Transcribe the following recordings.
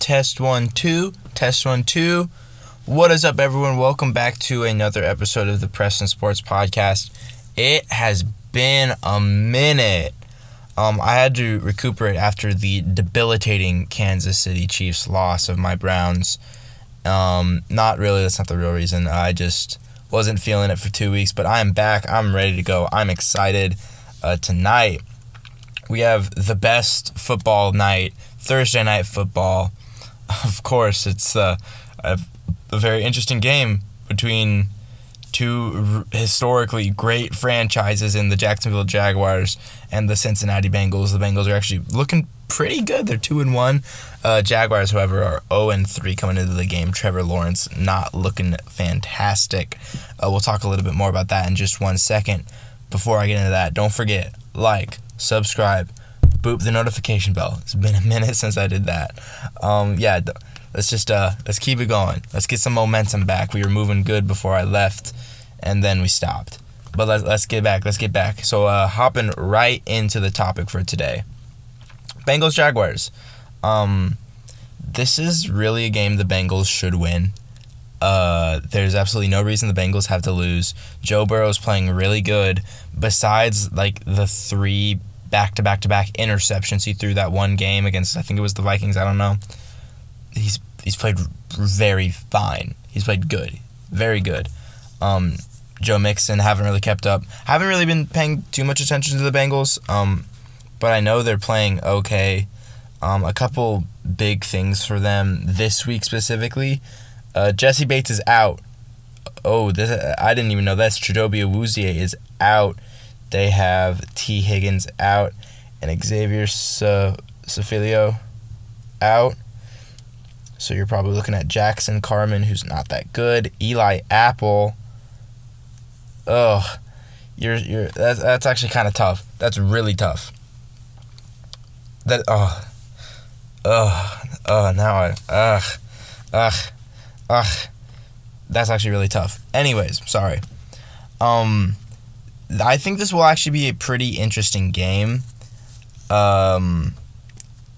Test 1 2. Test 1 2. What is up, everyone? Welcome back to another episode of the Preston Sports Podcast. It has been a minute. I had to recuperate after the debilitating Kansas City Chiefs loss of my Browns. Not really, that's not the real reason. I just wasn't feeling it for 2 weeks, but I am back. I'm ready to go. I'm excited. Tonight, we have the best football night, Thursday night football. Of course, it's a very interesting game between two historically great franchises in the Jacksonville Jaguars and the Cincinnati Bengals. The Bengals are actually looking pretty good. They're 2-1. Jaguars, however, are 0-3 coming into the game. Trevor Lawrence not looking fantastic. We'll talk a little bit more about that in just 1 second. Before I get into that, don't forget, like, subscribe, boop the notification bell. It's been a minute since I did that. Let's keep it going. Let's get some momentum back. We were moving good before I left, and then we stopped. But let's get back. So hopping right into the topic for today. Bengals Jaguars. This is really a game the Bengals should win. There's absolutely no reason the Bengals have to lose. Joe Burrow's playing really good. Besides, the 3 back-to-back-to-back interceptions he threw that one game against, I think it was the Vikings, I don't know. He's played very fine. He's played good. Very good. Joe Mixon, haven't really kept up. Haven't really been paying too much attention to the Bengals, but I know they're playing okay. A couple big things for them this week specifically. Jesse Bates is out. I didn't even know this. Chidobe Awuzie is out. They have T. Higgins out and Xavier Safilio out. So you're probably looking at Jackson Carman, who's not that good. Eli Apple. That's actually kind of tough. That's really tough. That's actually really tough. Anyways, sorry. I think this will actually be a pretty interesting game.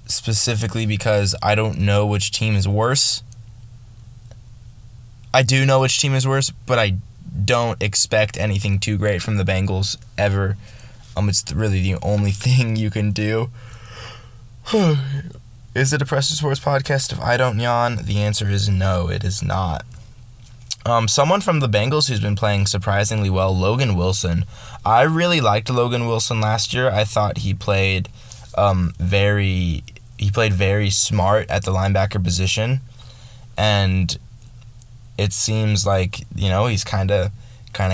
Specifically because I don't know which team is worse. I do know which team is worse, but I don't expect anything too great from the Bengals ever. It's really the only thing you can do. Is it a Preston Sports Podcast if I don't yawn? The answer is no, it is not. Someone from the Bengals who's been playing surprisingly well, Logan Wilson. I really liked Logan Wilson last year. I thought he played very smart at the linebacker position, and it seems like, he's kind of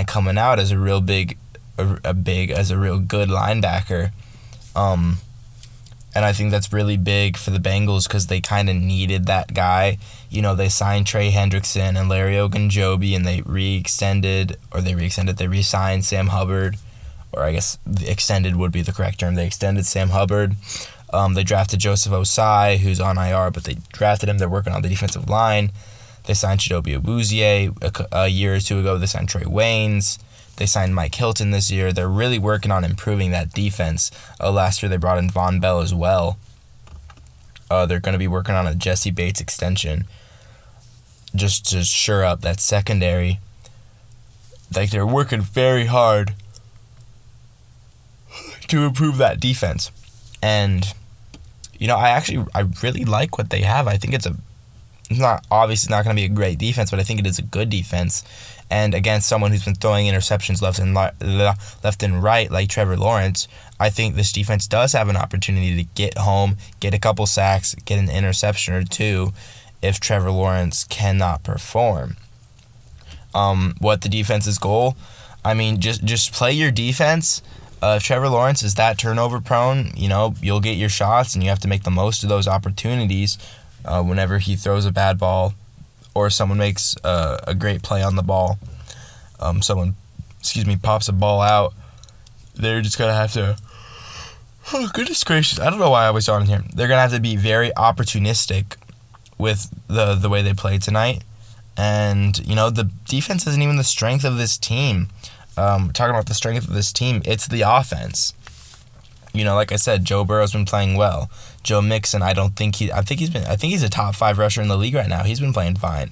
coming out as a real good linebacker. And I think that's really big for the Bengals because they kind of needed that guy. They signed Trey Hendrickson and Larry Ogunjobi, and they re-signed Sam Hubbard, or I guess extended would be the correct term. They extended Sam Hubbard. They drafted Joseph Osai, who's on IR, but they drafted him. They're working on the defensive line. They signed Chidobe Awuzie a year or two ago. They signed Trey Waynes. They signed Mike Hilton this year. They're really working on improving that defense. Last year they brought in Von Bell as well. They're going to be working on a Jesse Bates extension just to shore up that secondary. They're working very hard to improve that defense. And, I really like what they have. I think it's not going to be a great defense, but I think it is a good defense. And against someone who's been throwing interceptions left and right, like Trevor Lawrence, I think this defense does have an opportunity to get home, get a couple sacks, get an interception or two if Trevor Lawrence cannot perform. What the defense's goal? Just play your defense. If Trevor Lawrence is that turnover prone, you'll get your shots, and you have to make the most of those opportunities whenever he throws a bad ball or someone makes a great play on the ball. Someone pops a ball out. They're just going to have to... Oh, goodness gracious. I don't know why I was on here. They're going to have to be very opportunistic with the way they play tonight. And, the defense isn't even the strength of this team. Talking about the strength of this team, it's the offense. Like I said, Joe Burrow's been playing well. Joe Mixon, I think he's a top 5 rusher in the league right now. He's been playing fine.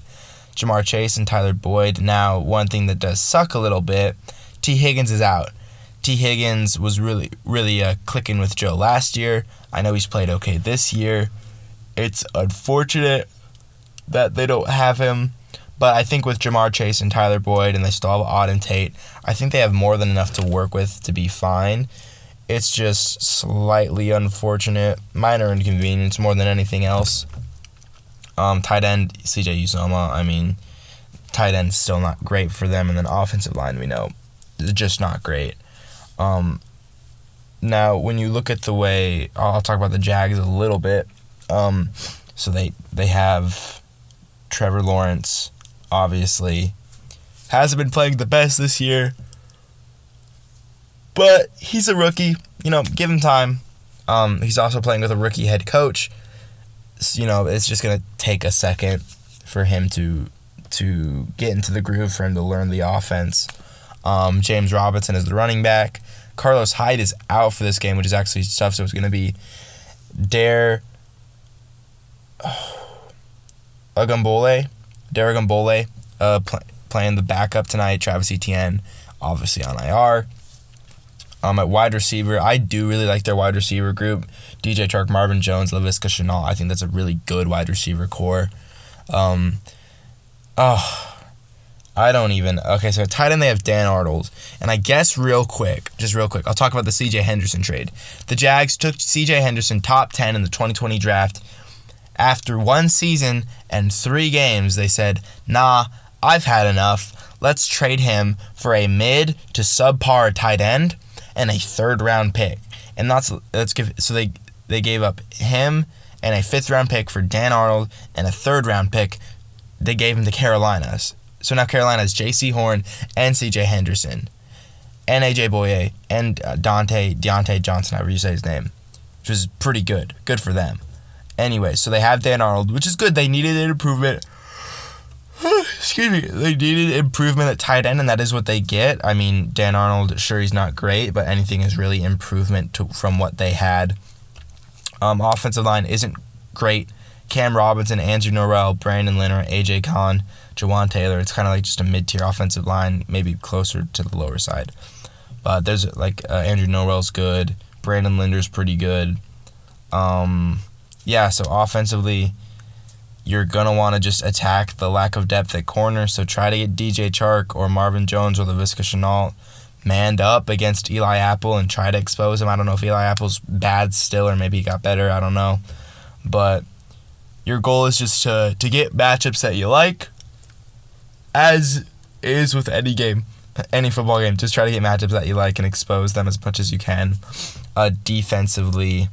Jamar Chase and Tyler Boyd. Now, one thing that does suck a little bit, T. Higgins is out. T. Higgins was really clicking with Joe last year. I know he's played okay this year. It's unfortunate that they don't have him. But I think with Jamar Chase and Tyler Boyd, and they still have Auden Tate, I think they have more than enough to work with to be fine. It's just slightly unfortunate. Minor inconvenience more than anything else. Tight end, CJ Uzomah, tight end's still not great for them. And then offensive line, we know, is just not great. Now, when you look at the way, I'll talk about the Jags a little bit. So they have Trevor Lawrence, obviously. Hasn't been playing the best this year. But he's a rookie. Give him time. He's also playing with a rookie head coach. So, it's just going to take a second for him to get into the groove, for him to learn the offense. James Robinson is the running back. Carlos Hyde is out for this game, which is actually tough. So it's going to be Dare Agumbole, playing the backup tonight. Travis Etienne, obviously on IR. At wide receiver, I do really like their wide receiver group. DJ Chark, Marvin Jones, Laviska Shenault. I think that's a really good wide receiver core. So at tight end they have Dan Arnold. And I guess real quick, I'll talk about the C.J. Henderson trade. The Jags took C.J. Henderson top 10 in the 2020 draft. After 1 season and 3 games, they said, nah, I've had enough. Let's trade him for a mid to subpar tight end and a 3rd-round pick. And they gave up him and a 5th-round pick for Dan Arnold and a 3rd-round pick. They gave him to Carolina. So now Carolina has J.C. Horn and C.J. Henderson and A.J. Boye and Deontay Johnson, however you say his name, which was pretty good. Good for them. Anyway, so they have Dan Arnold, which is good. They needed an improvement. Excuse me. They needed improvement at tight end, and that is what they get. Dan Arnold, sure, he's not great, but anything is really improvement from what they had. Offensive line isn't great. Cam Robinson, Andrew Norrell, Brandon Linner, A.J. Kahn, Jawan Taylor. It's kind of like just a mid-tier offensive line, maybe closer to the lower side. But there's Andrew Norrell's good. Brandon Linder's pretty good. So offensively, you're going to want to just attack the lack of depth at corner. So try to get DJ Chark or Marvin Jones or Laviska Shenault manned up against Eli Apple and try to expose him. I don't know if Eli Apple's bad still or maybe he got better. I don't know. But your goal is just to get matchups that you like, as is with any game, any football game. Just try to get matchups that you like and expose them as much as you can. Defensively,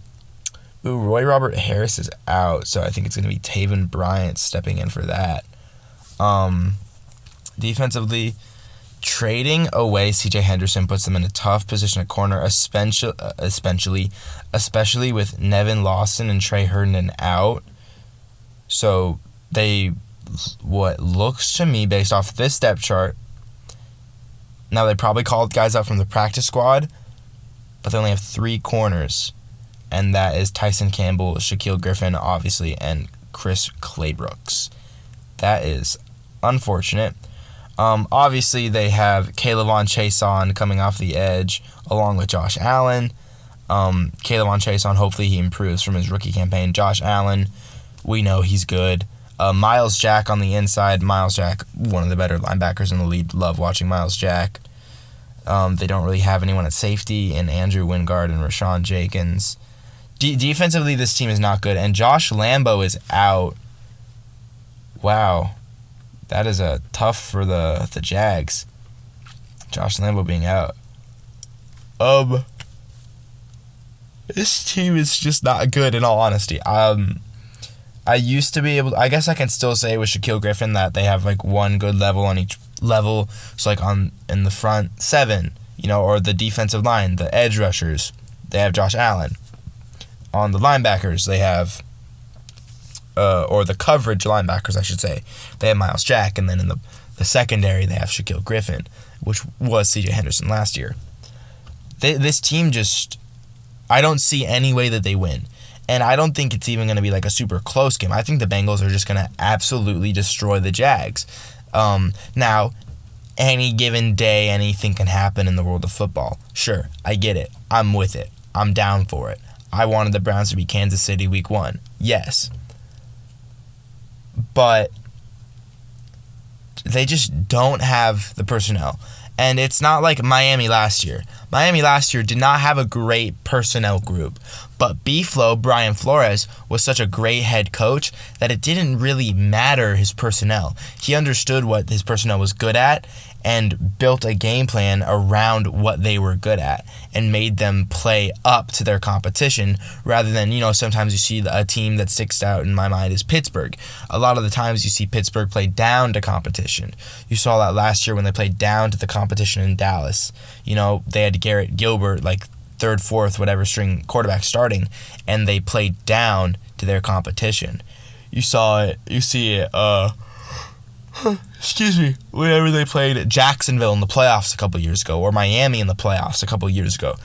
Roy Robert Harris is out, so I think it's going to be Taven Bryant stepping in for that. Defensively, trading away C.J. Henderson puts them in a tough position at corner, especially with Nevin Lawson and Trey Herndon out. So what looks to me, based off this depth chart, now they probably called guys up from the practice squad, but they only have 3 corners. And that is Tyson Campbell, Shaquille Griffin, obviously, and Chris Claybrooks. That is unfortunate. Obviously, they have Kaylavon Chason coming off the edge, along with Josh Allen. Kaylavon Chason, hopefully he improves from his rookie campaign. Josh Allen, we know he's good. Miles Jack on the inside. Miles Jack, one of the better linebackers in the league. Love watching Miles Jack. They don't really have anyone at safety in Andrew Wingard and Rashawn Jenkins. Defensively, this team is not good, and Josh Lambo is out. Wow. That is tough for the Jags. Josh Lambo being out. This team is just not good, in all honesty. I used to be able to, I guess I can still say with Shaquille Griffin that they have one good level on each level. So in the front 7, or the defensive line, the edge rushers, they have Josh Allen. On the linebackers, they have, or the coverage linebackers, I should say, they have Miles Jack. And then in the secondary, they have Shaquille Griffin, which was C.J. Henderson last year. This team just, I don't see any way that they win. And I don't think it's even going to be like a super close game. I think the Bengals are just going to absolutely destroy the Jags. Now, any given day, anything can happen in the world of football. Sure, I get it. I'm with it. I'm down for it. I wanted the Browns to be Kansas City week 1. Yes. But they just don't have the personnel. And it's not like Miami last year. Miami last year did not have a great personnel group. But B-Flow, Brian Flores, was such a great head coach that it didn't really matter his personnel. He understood what his personnel was good at and built a game plan around what they were good at and made them play up to their competition rather than, sometimes you see a team that sticks out in my mind is Pittsburgh. A lot of the times you see Pittsburgh play down to competition. You saw that last year when they played down to the competition in Dallas. They had Garrett Gilbert, like third, fourth, whatever string quarterback starting, and they played down to their competition. You see it, whenever they played Jacksonville in the playoffs a couple years ago, or Miami in the playoffs a couple years ago,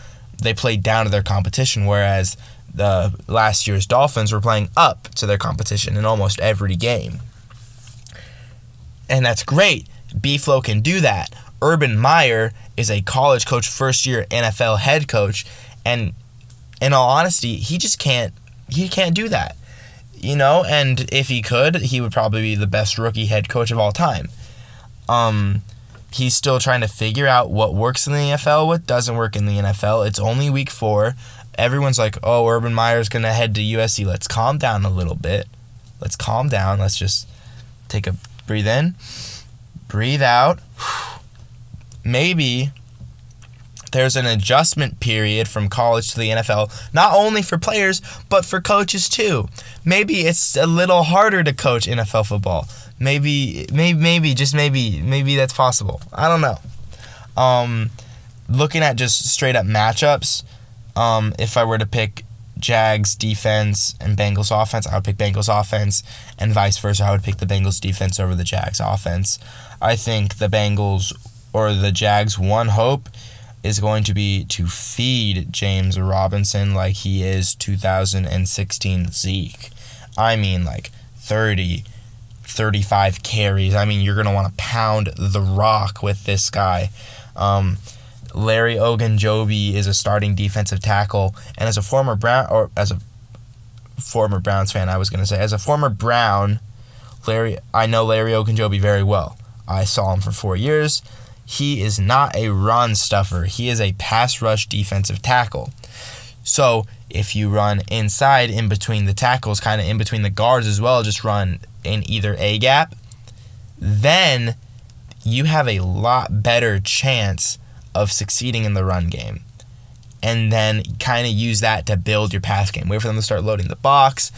they played down to their competition, whereas the last year's Dolphins were playing up to their competition in almost every game. And that's great. B-Flow can do that. Urban Meyer is a college coach, first-year NFL head coach, and in all honesty, he can't do that. And if he could, he would probably be the best rookie head coach of all time. He's still trying to figure out what works in the NFL, what doesn't work in the NFL. It's only week 4. Everyone's like, oh, Urban Meyer's going to head to USC. Let's calm down a little bit. Let's calm down. Let's just take a breathe in, breathe out. Maybe there's an adjustment period from college to the NFL, not only for players, but for coaches too. Maybe it's a little harder to coach NFL football. Maybe that's possible. I don't know. Looking at just straight up matchups, if I were to pick Jags defense and Bengals offense, I would pick Bengals offense, and vice versa. I would pick the Bengals defense over the Jags offense. I think the Bengals or the Jags' one hope is going to be to feed James Robinson like he is 2016 Zeke. I mean, like 30, 35 carries. I mean, you're going to want to pound the rock with this guy. Larry Ogunjobi is a starting defensive tackle, and as a former Browns fan, as a former Brown, I know Larry Ogunjobi very well. I saw him for 4 years. He is not a run stuffer. He is a pass rush defensive tackle. So if you run inside in between the tackles, kind of in between the guards as well, just run in either A gap, then you have a lot better chance of succeeding in the run game. And then kind of use that to build your pass game. Wait for them to start loading the box,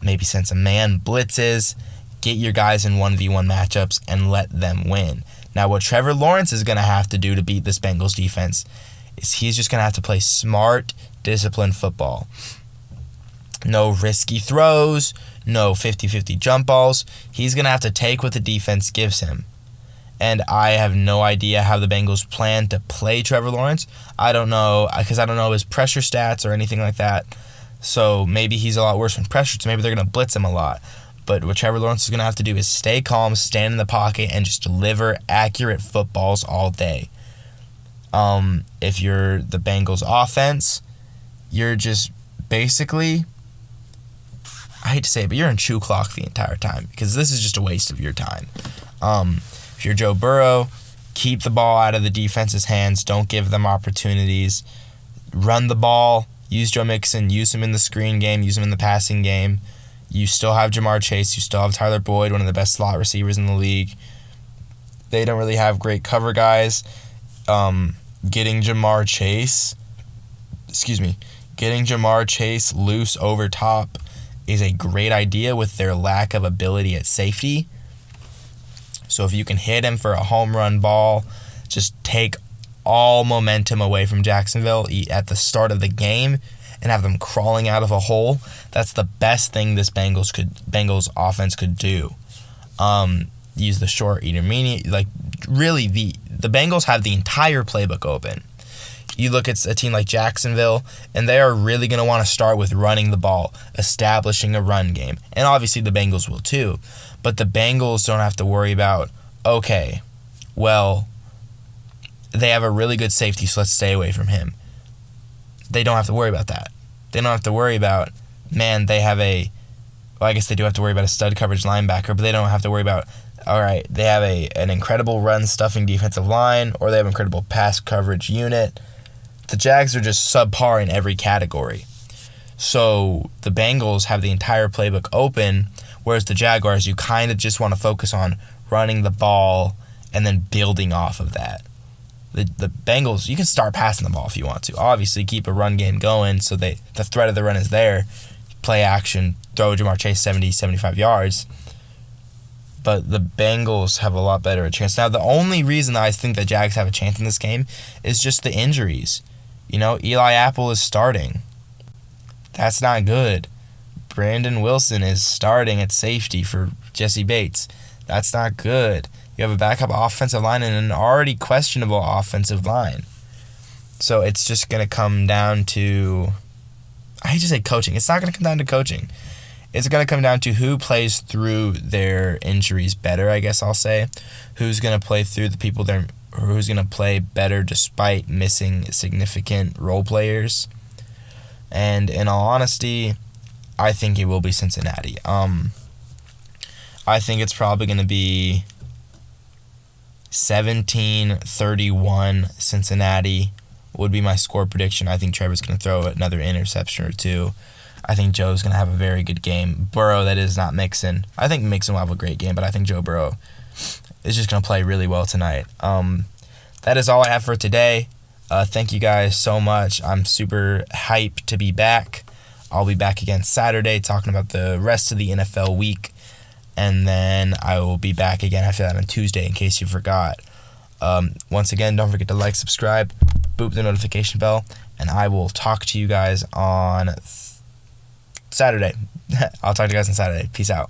maybe send some man blitzes, get your guys in 1v1 matchups, and let them win. Now, what Trevor Lawrence is going to have to do to beat this Bengals defense is he's just going to have to play smart, disciplined football. No risky throws, no 50-50 jump balls. He's going to have to take what the defense gives him. And I have no idea how the Bengals plan to play Trevor Lawrence. I don't know, because I don't know his pressure stats or anything like that. So maybe he's a lot worse when pressured, so maybe they're going to blitz him a lot. But what Trevor Lawrence is going to have to do is stay calm, stand in the pocket, and just deliver accurate footballs all day. If you're the Bengals offense, you're just basically, I hate to say it, but you're in chew clock the entire time because this is just a waste of your time. If you're Joe Burrow, keep the ball out of the defense's hands. Don't give them opportunities. Run the ball. Use Joe Mixon. Use him in the screen game. Use him in the passing game. You still have Jamar Chase. You still have Tyler Boyd, one of the best slot receivers in the league. They don't really have great cover guys. Getting Jamar Chase loose over top is a great idea with their lack of ability at safety. So if you can hit him for a home run ball, just take all momentum away from Jacksonville at the start of the game and have them crawling out of a hole. That's the best thing this Bengals offense could do. Use the short intermediate. Like, really, the Bengals have the entire playbook open. You look at a team like Jacksonville, and they are really going to want to start with running the ball, establishing a run game. And obviously the Bengals will too. But the Bengals don't have to worry about, okay, well, they have a really good safety, so let's stay away from him. They don't have to worry about that. They don't have to worry about, man, they have I guess they do have to worry about a stud coverage linebacker, but they don't have to worry about, all right, they have an incredible run-stuffing defensive line, or they have an incredible pass coverage unit. The Jags are just subpar in every category. So the Bengals have the entire playbook open, whereas the Jaguars, you kind of just want to focus on running the ball and then building off of that. The Bengals, you can start passing the ball if you want to. Obviously, keep a run game going so the threat of the run is there. Play action, throw Jamar Chase 70, 75 yards. But the Bengals have a lot better a chance. Now, the only reason I think the Jags have a chance in this game is just the injuries. Eli Apple is starting. That's not good. Brandon Wilson is starting at safety for Jesse Bates. That's not good. You have a backup offensive line and an already questionable offensive line. So it's just going to come down to, I hate to say coaching. It's not going to come down to coaching. It's going to come down to who plays through their injuries better, I guess I'll say. Who's going to play through the people there, or who's going to play better despite missing significant role players. And in all honesty, I think it will be Cincinnati. I think it's probably going to be 17-31 Cincinnati would be my score prediction. I think Trevor's going to throw another interception or two. I think Joe's going to have a very good game. Burrow, that is not Mixon. I think Mixon will have a great game, but I think Joe Burrow is just going to play really well tonight. That is all I have for today. Thank you guys so much. I'm super hyped to be back. I'll be back again Saturday talking about the rest of the NFL week. And then I will be back again after that on Tuesday in case you forgot. Once again, don't forget to like, subscribe, boop the notification bell, and I will talk to you guys on Saturday. I'll talk to you guys on Saturday. Peace out.